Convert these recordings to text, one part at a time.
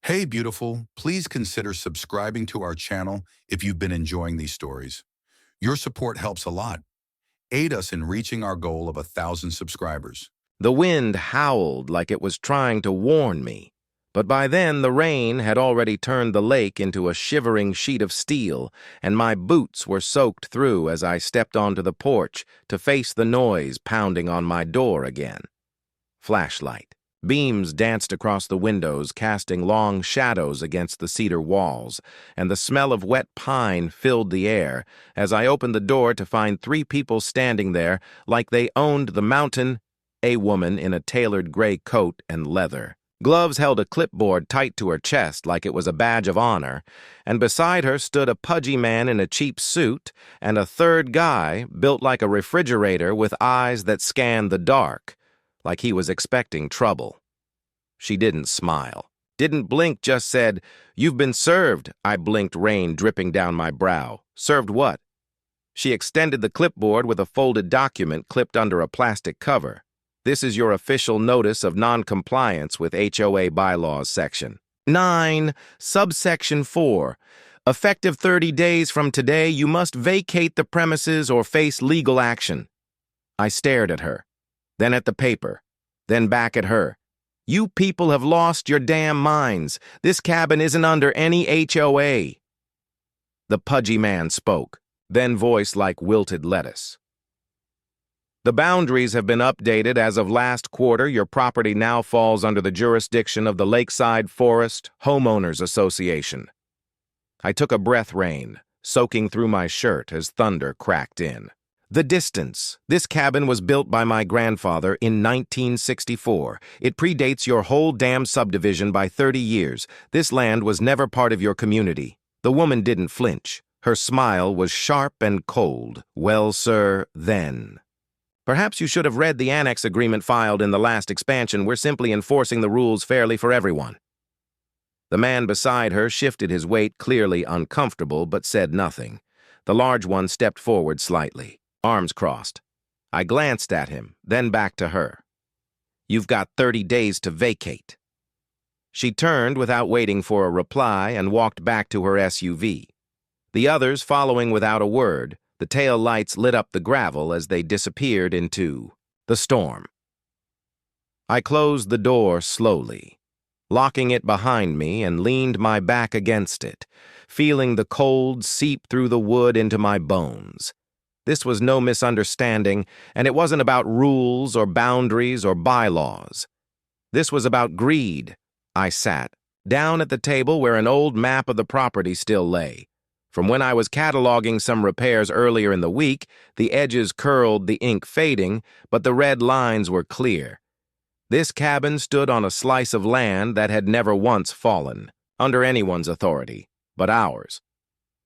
Hey, beautiful, please consider subscribing to our channel if you've been enjoying these stories. Your support helps a lot. Aid us in reaching our goal of 1,000 subscribers. The wind howled like it was trying to warn me, but by then the rain had already turned the lake into a shivering sheet of steel, and my boots were soaked through as I stepped onto the porch to face the noise pounding on my door again. Flashlight. Beams danced across the windows, casting long shadows against the cedar walls, and the smell of wet pine filled the air as I opened the door to find 3 people standing there like they owned the mountain. A woman in a tailored gray coat and leather. Gloves held a clipboard tight to her chest like it was a badge of honor, and beside her stood a pudgy man in a cheap suit and a third guy built like a refrigerator with eyes that scanned the dark, like he was expecting trouble. She didn't smile. Didn't blink, just said, "You've been served." I blinked, rain dripping down my brow. Served what? She extended the clipboard with a folded document clipped under a plastic cover. This is your official notice of non-compliance with HOA bylaws section 9, subsection 4. Effective 30 days from today, you must vacate the premises or face legal action. I stared at her, then at the paper, then back at her. You people have lost your damn minds. This cabin isn't under any HOA. The pudgy man spoke, then voiced like wilted lettuce. The boundaries have been updated as of last quarter. Your property now falls under the jurisdiction of the Lakeside Forest Homeowners Association. I took a breath, rain, soaking through my shirt as thunder cracked in. The distance. This cabin was built by my grandfather in 1964. It predates your whole damn subdivision by 30 years. This land was never part of your community. The woman didn't flinch. Her smile was sharp and cold. Well, sir, then. Perhaps you should have read the annex agreement filed in the last expansion. We're simply enforcing the rules fairly for everyone. The man beside her shifted his weight, clearly uncomfortable, but said nothing. The large one stepped forward slightly, arms crossed. I glanced at him, then back to her. You've got 30 days to vacate. She turned without waiting for a reply and walked back to her SUV. The others following without a word. The tail lights lit up the gravel as they disappeared into the storm. I closed the door slowly, locking it behind me, and leaned my back against it, feeling the cold seep through the wood into my bones. This was no misunderstanding, and it wasn't about rules or boundaries or bylaws. This was about greed. I sat down at the table where an old map of the property still lay. From when I was cataloging some repairs earlier in the week, the edges curled, the ink fading, but the red lines were clear. This cabin stood on a slice of land that had never once fallen, under anyone's authority, but ours.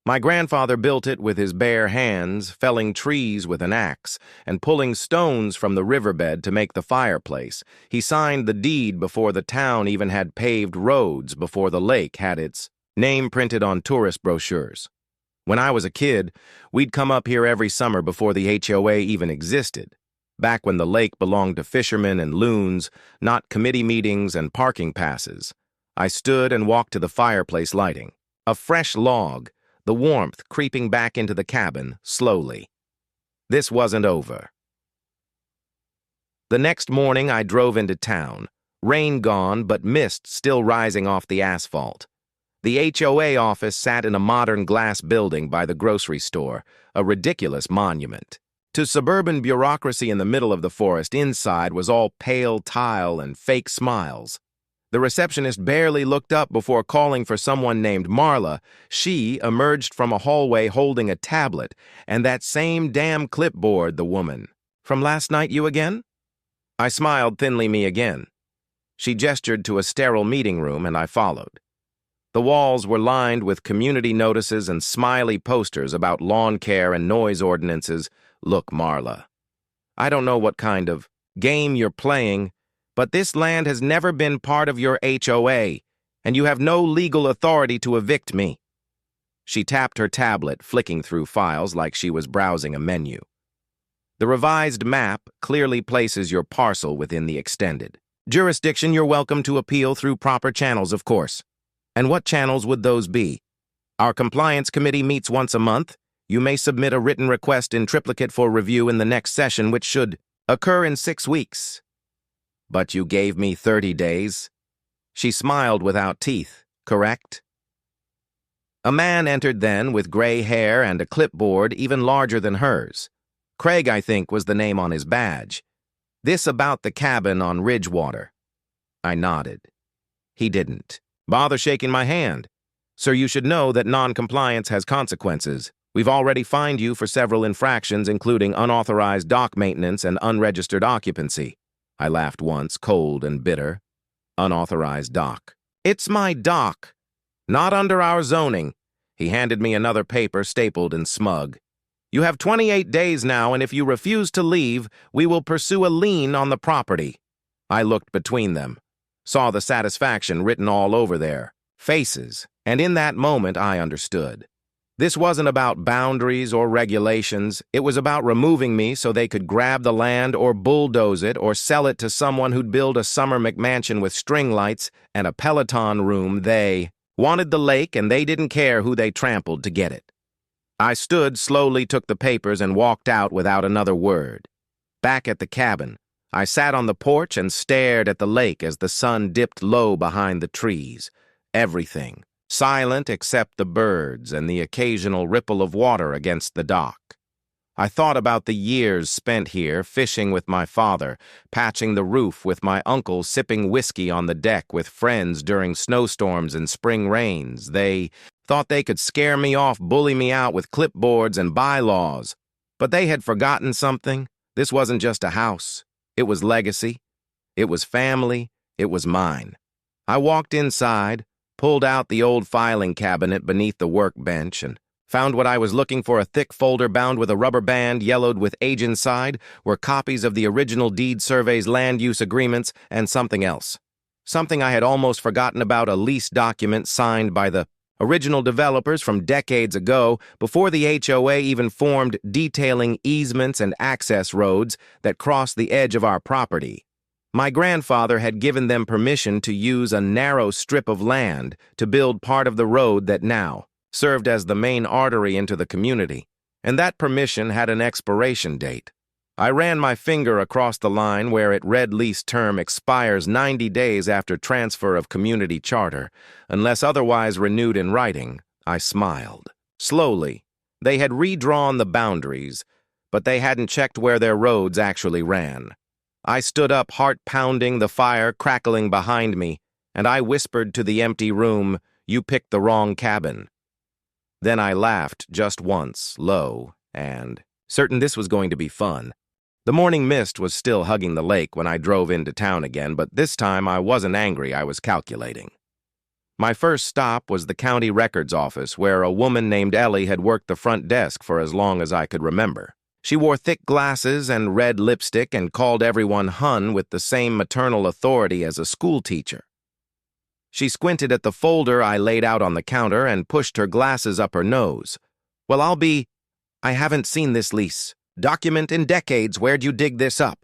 My grandfather built it with his bare hands, felling trees with an axe, and pulling stones from the riverbed to make the fireplace. He signed the deed before the town even had paved roads, before the lake had its name printed on tourist brochures. When I was a kid, we'd come up here every summer before the HOA even existed, back when the lake belonged to fishermen and loons, not committee meetings and parking passes. I stood and walked to the fireplace lighting. A fresh log, the warmth creeping back into the cabin, slowly. This wasn't over. The next morning I drove into town, rain gone but mist still rising off the asphalt. The HOA office sat in a modern glass building by the grocery store, a ridiculous monument. To suburban bureaucracy in the middle of the forest, inside was all pale tile and fake smiles. The receptionist barely looked up before calling for someone named Marla. She emerged from a hallway holding a tablet, and that same damn clipboard, the woman. From last night, you again? I smiled thinly, me again. She gestured to a sterile meeting room, and I followed. The walls were lined with community notices and smiley posters about lawn care and noise ordinances. Look, Marla, I don't know what kind of game you're playing, but this land has never been part of your HOA, and you have no legal authority to evict me. She tapped her tablet, flicking through files like she was browsing a menu. The revised map clearly places your parcel within the extended jurisdiction. You're welcome to appeal through proper channels, of course. And what channels would those be? Our compliance committee meets once a month. You may submit a written request in triplicate for review in the next session, which should occur in 6 weeks. But you gave me 30 days. She smiled without teeth, correct? A man entered then with gray hair and a clipboard even larger than hers. Craig, I think, was the name on his badge. This about the cabin on Ridgewater. I nodded. He didn't bother shaking my hand. Sir, you should know that non-compliance has consequences. We've already fined you for several infractions, including unauthorized dock maintenance and unregistered occupancy. I laughed once, cold and bitter. Unauthorized dock. It's my dock. Not under our zoning. He handed me another paper stapled and smug. You have 28 days now, and if you refuse to leave, we will pursue a lien on the property. I looked between them, saw the satisfaction written all over their faces, and in that moment I understood. This wasn't about boundaries or regulations. It was about removing me so they could grab the land or bulldoze it or sell it to someone who'd build a summer McMansion with string lights and a Peloton room. They wanted the lake, and they didn't care who they trampled to get it. I stood, slowly took the papers, and walked out without another word. Back at the cabin, I sat on the porch and stared at the lake as the sun dipped low behind the trees. Everything silent except the birds and the occasional ripple of water against the dock. I thought about the years spent here, fishing with my father, patching the roof with my uncle, sipping whiskey on the deck with friends during snowstorms and spring rains. They thought they could scare me off, bully me out with clipboards and bylaws. But they had forgotten something. This wasn't just a house. It was legacy. It was family. It was mine. I walked inside, pulled out the old filing cabinet beneath the workbench, and found what I was looking for. A thick folder bound with a rubber band yellowed with age inside were copies of the original deed survey's land use agreements and something else. Something I had almost forgotten about, a lease document signed by the original developers from decades ago, before the HOA even formed, detailing easements and access roads that crossed the edge of our property. My grandfather had given them permission to use a narrow strip of land to build part of the road that now served as the main artery into the community, and that permission had an expiration date. I ran my finger across the line where it read lease term expires 90 days after transfer of community charter, unless otherwise renewed in writing. I smiled. Slowly, they had redrawn the boundaries, but they hadn't checked where their roads actually ran. I stood up, heart pounding, the fire crackling behind me, and I whispered to the empty room, "You picked the wrong cabin." Then I laughed just once, low, and certain this was going to be fun. The morning mist was still hugging the lake when I drove into town again, but this time I wasn't angry, I was calculating. My first stop was the county records office, where a woman named Ellie had worked the front desk for as long as I could remember. She wore thick glasses and red lipstick and called everyone hun with the same maternal authority as a school teacher. She squinted at the folder I laid out on the counter and pushed her glasses up her nose. "Well, I haven't seen this lease document in decades. Where'd you dig this up?"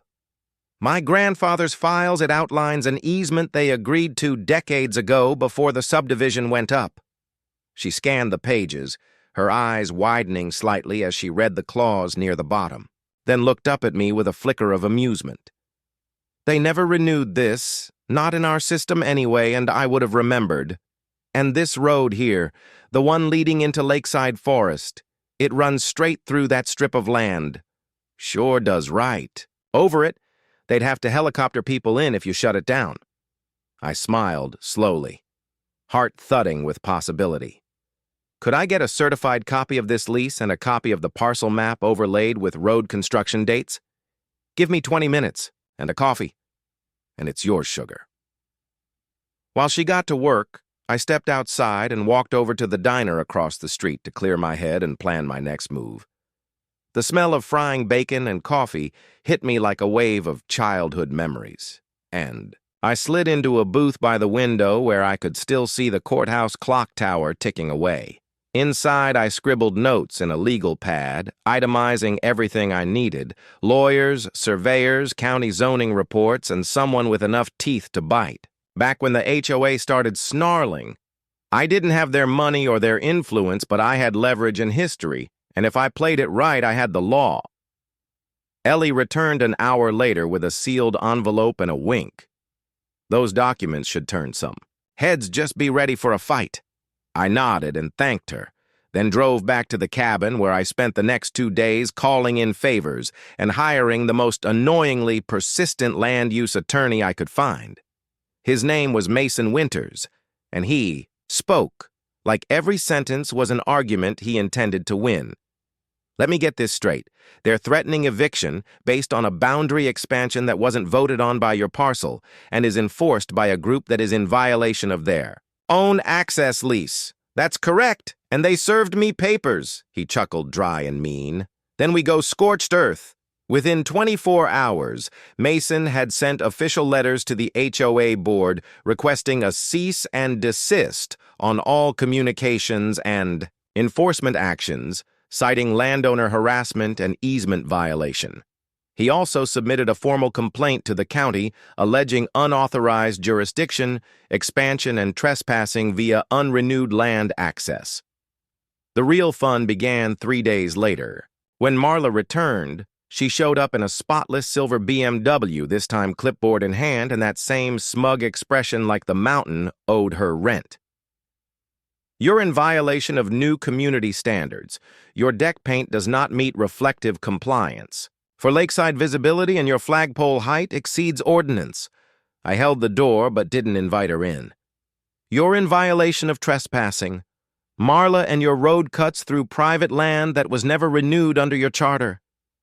"My grandfather's files. It outlines an easement they agreed to decades ago before the subdivision went up." She scanned the pages, her eyes widening slightly as she read the clause near the bottom, then looked up at me with a flicker of amusement. "They never renewed this, not in our system anyway, and I would have remembered. And this road here, the one leading into Lakeside Forest, it runs straight through that strip of land. Sure does right. Over it, they'd have to helicopter people in if you shut it down." I smiled slowly, heart thudding with possibility. Could I get a certified copy of this lease and a copy of the parcel map overlaid with road construction dates? Give me 20 minutes and a coffee, and it's yours, sugar. While she got to work, I stepped outside and walked over to the diner across the street to clear my head and plan my next move. The smell of frying bacon and coffee hit me like a wave of childhood memories, and I slid into a booth by the window where I could still see the courthouse clock tower ticking away. Inside, I scribbled notes in a legal pad, itemizing everything I needed: lawyers, surveyors, county zoning reports, and someone with enough teeth to bite. Back when the HOA started snarling, I didn't have their money or their influence, but I had leverage and history, and if I played it right, I had the law. Ellie returned an hour later with a sealed envelope and a wink. Those documents should turn some heads. Just be ready for a fight. I nodded and thanked her, then drove back to the cabin where I spent the next 2 days calling in favors and hiring the most annoyingly persistent land use attorney I could find. His name was Mason Winters, and he spoke like every sentence was an argument he intended to win. Let me get this straight. They're threatening eviction based on a boundary expansion that wasn't voted on by your parcel and is enforced by a group that is in violation of their own access lease. That's correct, and they served me papers, he chuckled dry and mean. Then we go scorched earth. Within 24 hours, Mason had sent official letters to the HOA board requesting a cease and desist on all communications and enforcement actions, citing landowner harassment and easement violation. He also submitted a formal complaint to the county alleging unauthorized jurisdiction, expansion, and trespassing via unrenewed land access. The real fun began 3 days later. When Marla returned, she showed up in a spotless silver BMW, this time clipboard in hand, and that same smug expression like the mountain owed her rent. You're in violation of new community standards. Your deck paint does not meet reflective compliance. For lakeside visibility, and your flagpole height exceeds ordinance. I held the door but didn't invite her in. You're in violation of trespassing. Marla and your road cuts through private land that was never renewed under your charter.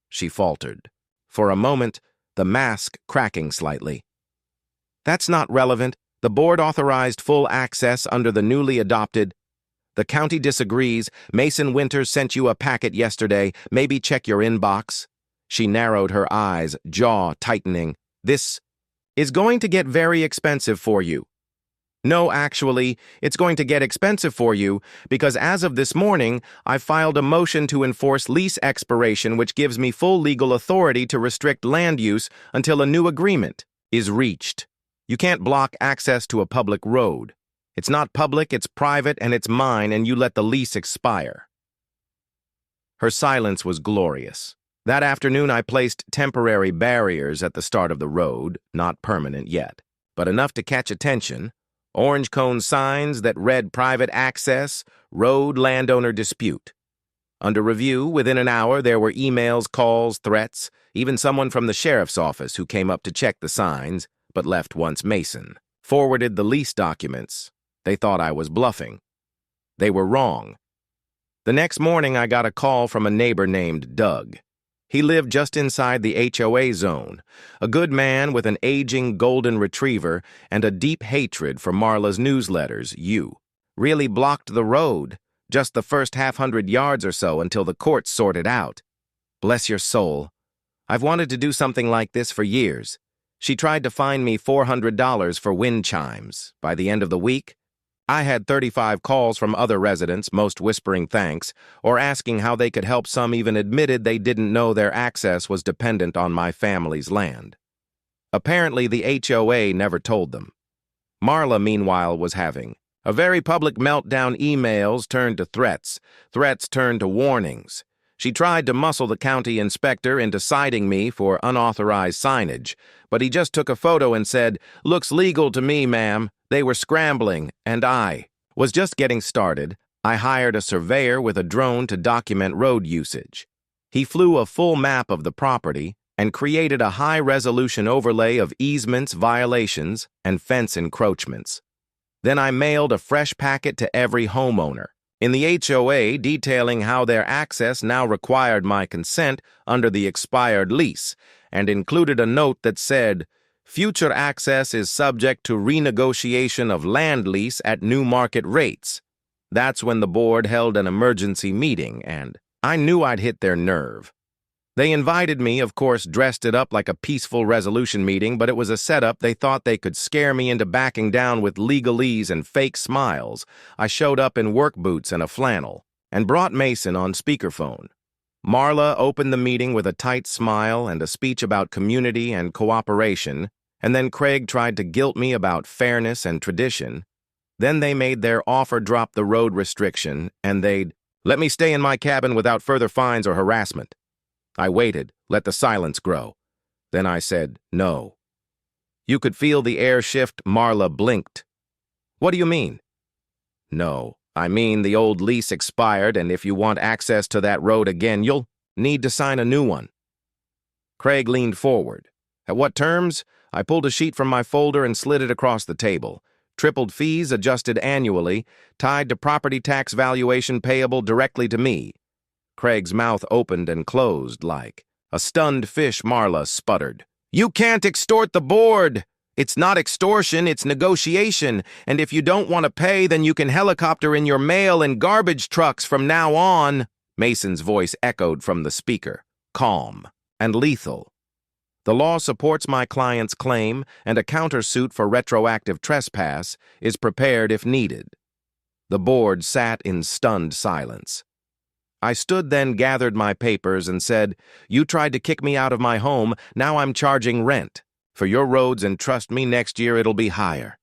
She faltered. For a moment, the mask cracking slightly. That's not relevant. The board authorized full access under the newly adopted. The county disagrees. Mason Winters sent you a packet yesterday. Maybe check your inbox. She narrowed her eyes, jaw tightening. This is going to get very expensive for you. No, actually, it's going to get expensive for you because as of this morning, I filed a motion to enforce lease expiration, which gives me full legal authority to restrict land use until a new agreement is reached. You can't block access to a public road. It's not public, it's private, and it's mine, and you let the lease expire. Her silence was glorious. That afternoon, I placed temporary barriers at the start of the road, not permanent yet, but enough to catch attention. Orange cone signs that read private access, road landowner dispute. Under review, within an hour, there were emails, calls, threats, even someone from the sheriff's office who came up to check the signs, but left once Mason forwarded the lease documents. They thought I was bluffing. They were wrong. The next morning, I got a call from a neighbor named Doug. He lived just inside the HOA zone, a good man with an aging golden retriever and a deep hatred for Marla's newsletters, You. Really blocked the road, just the first 100 yards or so until the courts sorted out. Bless your soul. I've wanted to do something like this for years. She tried to fine me $400 for wind chimes. By the end of the week, I had 35 calls from other residents, most whispering thanks, or asking how they could help. Some even admitted they didn't know their access was dependent on my family's land. Apparently, the HOA never told them. Marla, meanwhile, was having a very public meltdown. Emails turned to threats. Threats turned to warnings. She tried to muscle the county inspector into citing me for unauthorized signage, but he just took a photo and said, "Looks legal to me, ma'am." They were scrambling, and I was just getting started. I hired a surveyor with a drone to document road usage. He flew a full map of the property and created a high-resolution overlay of easements, violations, and fence encroachments. Then I mailed a fresh packet to every homeowner in the HOA detailing how their access now required my consent under the expired lease, and included a note that said, "Future access is subject to renegotiation of land lease at new market rates." That's when the board held an emergency meeting, and I knew I'd hit their nerve. They invited me, of course, dressed it up like a peaceful resolution meeting, but it was a setup. They thought they could scare me into backing down with legalese and fake smiles. I showed up in work boots and a flannel, and brought Mason on speakerphone. Marla opened the meeting with a tight smile and a speech about community and cooperation, and then Craig tried to guilt me about fairness and tradition. Then they made their offer drop the road restriction, and they'd let me stay in my cabin without further fines or harassment. I waited, let the silence grow. Then I said, no. You could feel the air shift. Marla blinked. What do you mean? No, I mean the old lease expired, and if you want access to that road again, you'll need to sign a new one. Craig leaned forward. At what terms? I pulled a sheet from my folder and slid it across the table. Tripled fees adjusted annually, tied to property tax valuation payable directly to me. Craig's mouth opened and closed like a stunned fish. Marla sputtered. You can't extort the board! It's not extortion, it's negotiation, and if you don't want to pay, then you can helicopter in your mail and garbage trucks from now on. Mason's voice echoed from the speaker, calm and lethal. The law supports my client's claim, and a countersuit for retroactive trespass is prepared if needed. The board sat in stunned silence. I stood, then gathered my papers and said, you tried to kick me out of my home, now I'm charging rent for your roads, and trust me, next year it'll be higher.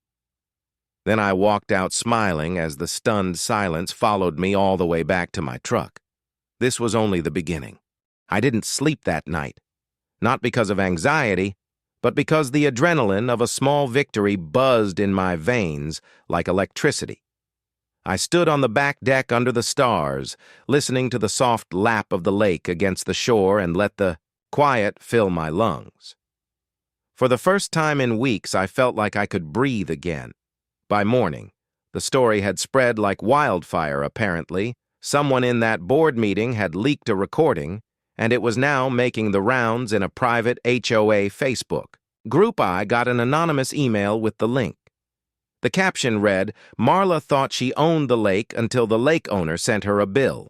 Then I walked out smiling as the stunned silence followed me all the way back to my truck. This was only the beginning. I didn't sleep that night. Not because of anxiety, but because the adrenaline of a small victory buzzed in my veins like electricity. I stood on the back deck under the stars, listening to the soft lap of the lake against the shore, and let the quiet fill my lungs. For the first time in weeks, I felt like I could breathe again. By morning, the story had spread like wildfire, apparently. Someone in that board meeting had leaked a recording, and it was now making the rounds in a private HOA Facebook group. I got an anonymous email with the link. The caption read, Marla thought she owned the lake until the lake owner sent her a bill.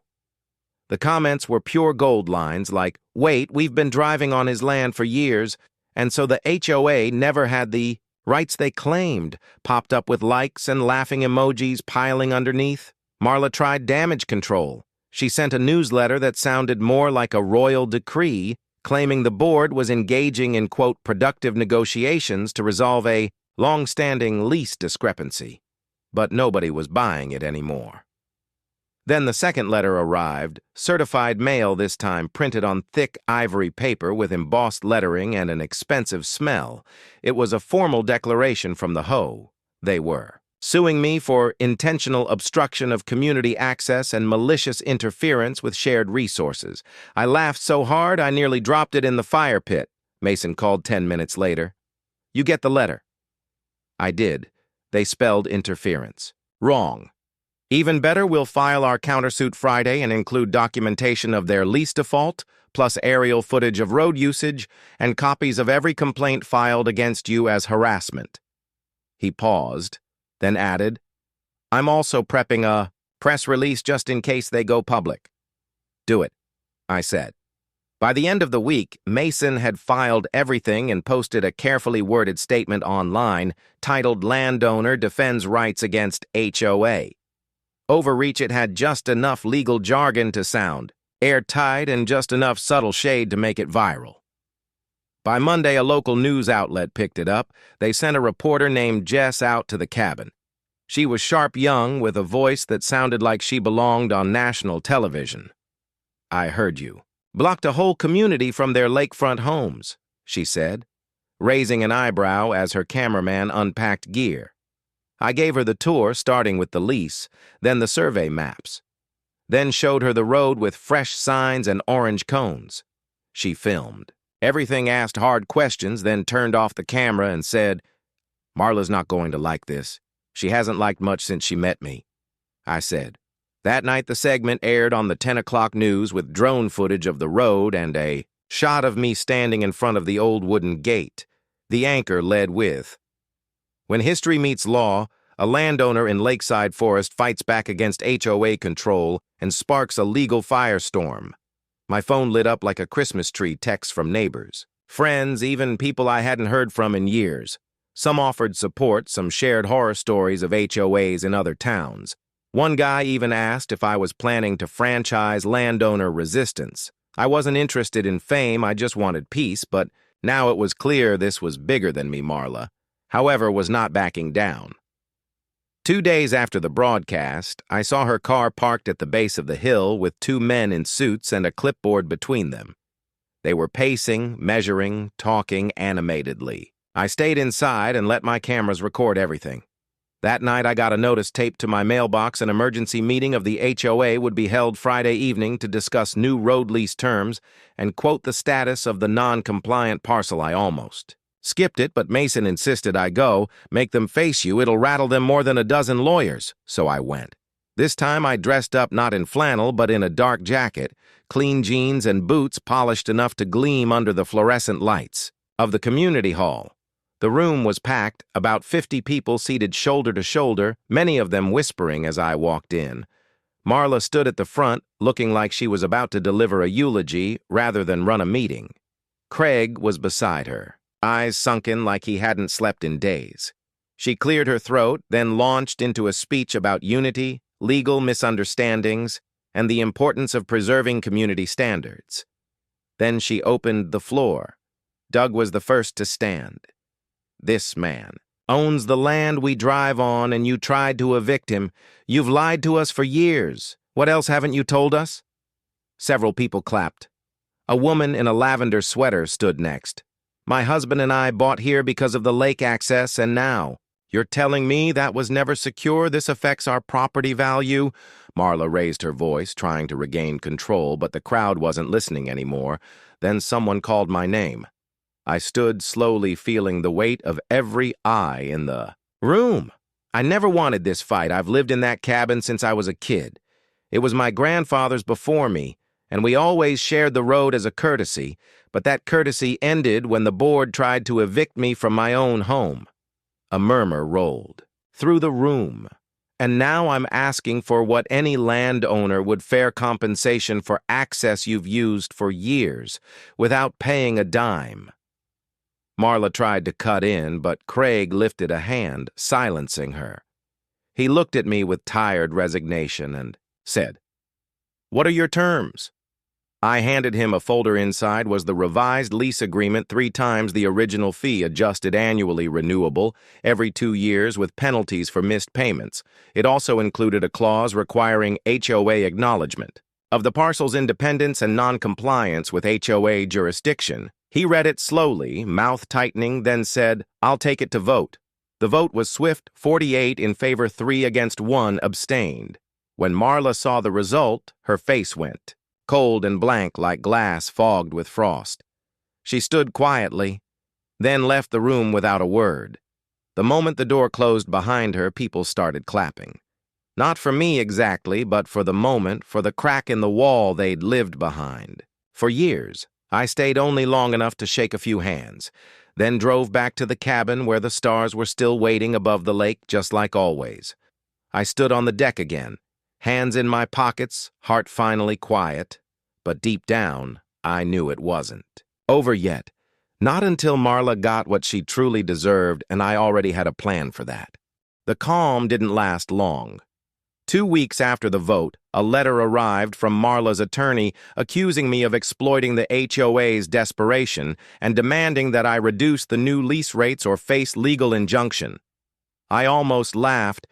The comments were pure gold lines like, wait, we've been driving on his land for years, and so the HOA never had the rights they claimed, popped up with likes and laughing emojis piling underneath. Marla tried damage control. She sent a newsletter that sounded more like a royal decree, claiming the board was engaging in, quote, productive negotiations to resolve a long-standing lease discrepancy. But nobody was buying it anymore. Then the second letter arrived, certified mail this time, printed on thick ivory paper with embossed lettering and an expensive smell. It was a formal declaration from the HOA. They were suing me for intentional obstruction of community access and malicious interference with shared resources. I laughed so hard I nearly dropped it in the fire pit, Mason called 10 minutes later. You get the letter? I did. They spelled interference. Wrong. Even better, we'll file our countersuit Friday and include documentation of their lease default, plus aerial footage of road usage, and copies of every complaint filed against you as harassment. He paused, then added, I'm also prepping a press release just in case they go public. Do it, I said. By the end of the week, Mason had filed everything and posted a carefully worded statement online titled Landowner Defends Rights Against HOA. Overreach, it had just enough legal jargon to sound airtight and just enough subtle shade to make it viral. By Monday, a local news outlet picked it up. They sent a reporter named Jess out to the cabin. She was sharp young with a voice that sounded like she belonged on national television. I heard you. Blocked a whole community from their lakefront homes, she said, raising an eyebrow as her cameraman unpacked gear. I gave her the tour, starting with the lease, then the survey maps. Then showed her the road with fresh signs and orange cones. She filmed. Everything asked hard questions, then turned off the camera and said, Marla's not going to like this. She hasn't liked much since she met me. I said. That night, the segment aired on the 10 o'clock news with drone footage of the road and a shot of me standing in front of the old wooden gate. The anchor led with, when history meets law, a landowner in Lakeside Forest fights back against HOA control and sparks a legal firestorm. My phone lit up like a Christmas tree, texts from neighbors, friends, even people I hadn't heard from in years. Some offered support, some shared horror stories of HOAs in other towns. One guy even asked if I was planning to franchise landowner resistance. I wasn't interested in fame, I just wanted peace, but now it was clear this was bigger than me. Marla, however, was not backing down. 2 days after the broadcast, I saw her car parked at the base of the hill with 2 men in suits and a clipboard between them. They were pacing, measuring, talking animatedly. I stayed inside and let my cameras record everything. That night, I got a notice taped to my mailbox. An emergency meeting of the HOA would be held Friday evening to discuss new road lease terms and quote the status of the non-compliant parcel. I almost skipped it, but Mason insisted I go. Make them face you. It'll rattle them more than a dozen lawyers. So I went. This time I dressed up not in flannel, but in a dark jacket, clean jeans and boots polished enough to gleam under the fluorescent lights of the community hall. The room was packed, about 50 people seated shoulder to shoulder, many of them whispering as I walked in. Marla stood at the front, looking like she was about to deliver a eulogy rather than run a meeting. Craig was beside her, eyes sunken like he hadn't slept in days. She cleared her throat, then launched into a speech about unity, legal misunderstandings, and the importance of preserving community standards. Then she opened the floor. Doug was the first to stand. This man owns the land we drive on, and you tried to evict him. You've lied to us for years. What else haven't you told us? Several people clapped. A woman in a lavender sweater stood next. My husband and I bought here because of the lake access, and now you're telling me that was never secure? This affects our property value? Marla raised her voice, trying to regain control, but the crowd wasn't listening anymore. Then someone called my name. I stood slowly, feeling the weight of every eye in the room. I never wanted this fight. I've lived in that cabin since I was a kid. It was my grandfather's before me, and we always shared the road as a courtesy, but that courtesy ended when the board tried to evict me from my own home. A murmur rolled through the room, and now I'm asking for what any landowner would: fair compensation for access you've used for years without paying a dime. Marla tried to cut in, but Craig lifted a hand, silencing her. He looked at me with tired resignation and said, "What are your terms?" I handed him a folder. Inside was the revised lease agreement, 3 times the original fee, adjusted annually, renewable every 2 years with penalties for missed payments. It also included a clause requiring HOA acknowledgement of the parcel's independence and non-compliance with HOA jurisdiction. He read it slowly, mouth tightening, then said, "I'll take it to vote." The vote was swift, 48 in favor, 3 against, 1 abstained. When Marla saw the result, her face went cold and blank like glass fogged with frost. She stood quietly, then left the room without a word. The moment the door closed behind her, people started clapping. Not for me exactly, but for the moment, for the crack in the wall they'd lived behind. For years, I stayed only long enough to shake a few hands, then drove back to the cabin where the stars were still waiting above the lake, just like always. I stood on the deck again, hands in my pockets, heart finally quiet, but deep down, I knew it wasn't over yet. Not until Marla got what she truly deserved, and I already had a plan for that. The calm didn't last long. 2 weeks after the vote, a letter arrived from Marla's attorney accusing me of exploiting the HOA's desperation and demanding that I reduce the new lease rates or face legal injunction. I almost laughed.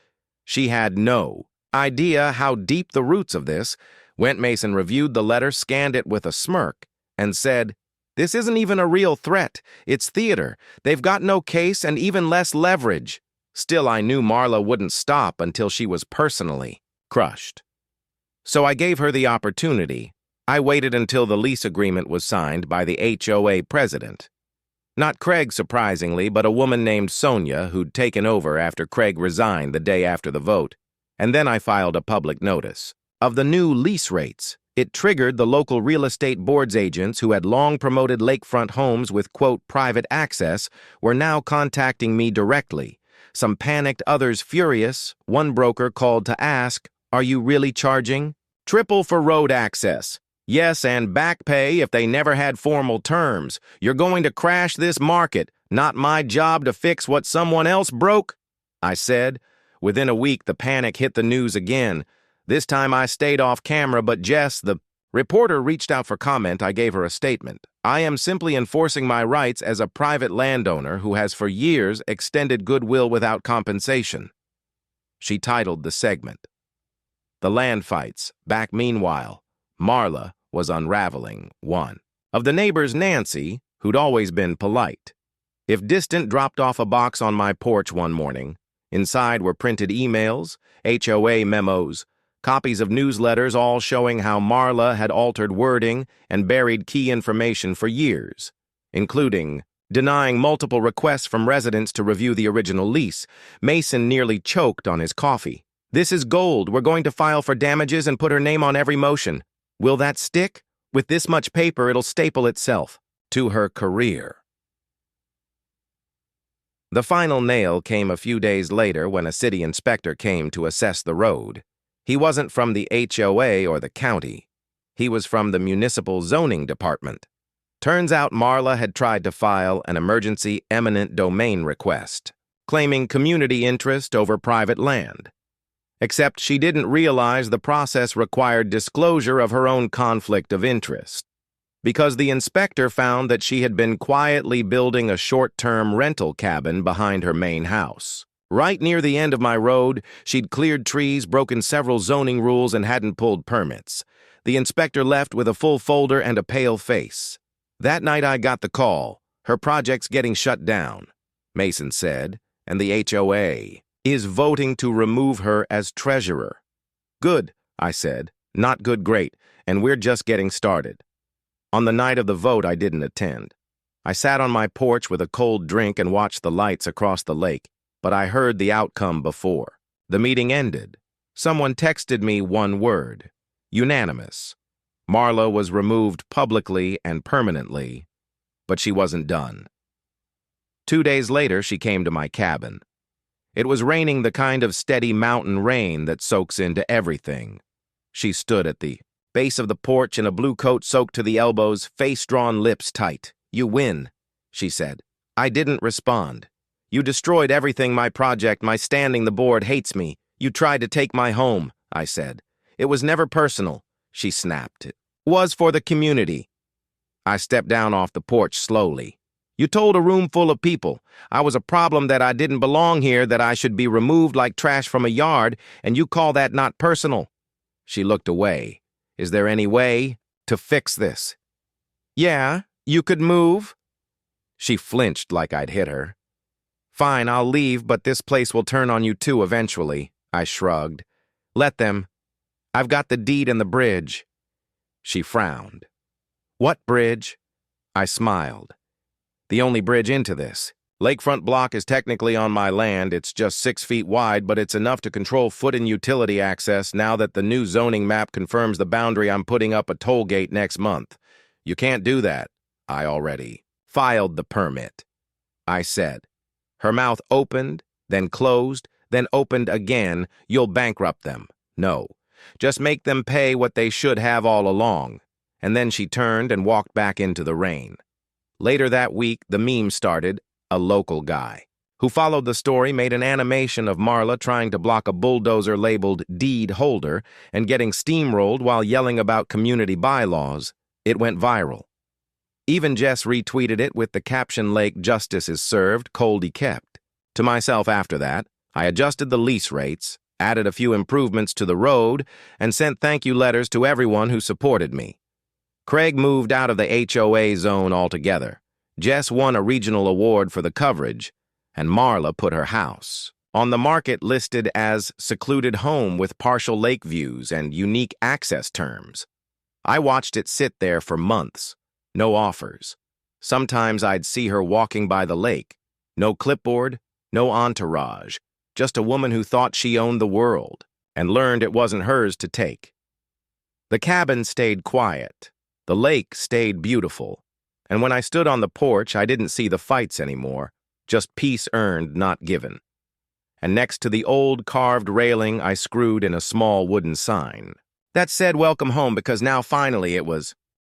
She had no idea how deep the roots of this. Mason reviewed the letter, scanned it with a smirk, and said, "This isn't even a real threat. It's theater. They've got no case and even less leverage." Still, I knew Marla wouldn't stop until she was personally crushed. So I gave her the opportunity. I waited until the lease agreement was signed by the HOA president. Not Craig, surprisingly, but a woman named Sonia, who'd taken over after Craig resigned the day after the vote. And then I filed a public notice of the new lease rates. It triggered the local real estate board's agents, who had long promoted lakefront homes with, quote, private access, were now contacting me directly. Some panicked, others furious. One broker called to ask, "Are you really charging triple for road access? Yes, and back pay if they never had formal terms. You're going to crash this market. Not my job to fix what someone else broke," I said. Within a week, the panic hit the news again. This time I stayed off camera, but Jess, the reporter, reached out for comment. I gave her a statement. "I am simply enforcing my rights as a private landowner who has for years extended goodwill without compensation." She titled the segment. The land fights. Back meanwhile, Marla was unraveling one. Of the neighbors, Nancy, who'd always been polite. If distant, dropped off a box on my porch one morning. Inside were printed emails, HOA memos, copies of newsletters, all showing how Marla had altered wording and buried key information for years, including denying multiple requests from residents to review the original lease. Mason nearly choked on his coffee. "This is gold. We're going to file for damages and put her name on every motion. Will that stick? With this much paper, it'll staple itself to her career." The final nail came a few days later when a city inspector came to assess the road. He wasn't from the HOA or the county. He was from the municipal zoning department. Turns out Marla had tried to file an emergency eminent domain request, claiming community interest over private land. Except she didn't realize the process required disclosure of her own conflict of interest, because the inspector found that she had been quietly building a short-term rental cabin behind her main house. Right near the end of my road, she'd cleared trees, broken several zoning rules, and hadn't pulled permits. The inspector left with a full folder and a pale face. That night I got the call. "Her project's getting shut down," Mason said, "and the HOA is voting to remove her as treasurer." "Good," I said. "Not good, great, and we're just getting started." On the night of the vote, I didn't attend. I sat on my porch with a cold drink and watched the lights across the lake, but I heard the outcome before. The meeting ended. Someone texted me one word: unanimous. Marla was removed publicly and permanently, but she wasn't done. 2 days later, she came to my cabin. It was raining, the kind of steady mountain rain that soaks into everything. She stood at the base of the porch in a blue coat soaked to the elbows, face drawn, lips tight. "You win," she said. I didn't respond. "You destroyed everything, my project, my standing, the board hates me. You tried to take my home," I said. "It was never personal," she snapped. "It was for the community." I stepped down off the porch slowly. "You told a room full of people I was a problem, that I didn't belong here, that I should be removed like trash from a yard, and you call that not personal?" She looked away. "Is there any way to fix this?" "Yeah, you could move." She flinched like I'd hit her. "Fine, I'll leave, but this place will turn on you too eventually," I shrugged. "Let them. I've got the deed and the bridge." She frowned. "What bridge?" I smiled. "The only bridge into this. Lakefront block is technically on my land. It's just 6 feet wide, but it's enough to control foot and utility access now that the new zoning map confirms the boundary. I'm putting up a toll gate next month. You can't do that. I already filed the permit," I said. Her mouth opened, then closed, then opened again. "You'll bankrupt them." "No. Just make them pay what they should have all along." And then she turned and walked back into the rain. Later that week, the meme started. A local guy who followed the story made an animation of Marla trying to block a bulldozer labeled deed holder and getting steamrolled while yelling about community bylaws. It went viral. Even Jess retweeted it with the caption, "Lake Justice is served, coldy kept." To myself after that, I adjusted the lease rates, added a few improvements to the road, and sent thank you letters to everyone who supported me. Craig moved out of the HOA zone altogether. Jess won a regional award for the coverage, and Marla put her house on the market, listed as secluded home with partial lake views and unique access terms. I watched it sit there for months. No offers. Sometimes I'd see her walking by the lake. No clipboard, no entourage, just a woman who thought she owned the world and learned it wasn't hers to take. The cabin stayed quiet. The lake stayed beautiful. And when I stood on the porch, I didn't see the fights anymore, just peace earned, not given. And next to the old carved railing, I screwed in a small wooden sign that said "Welcome home," because now finally it was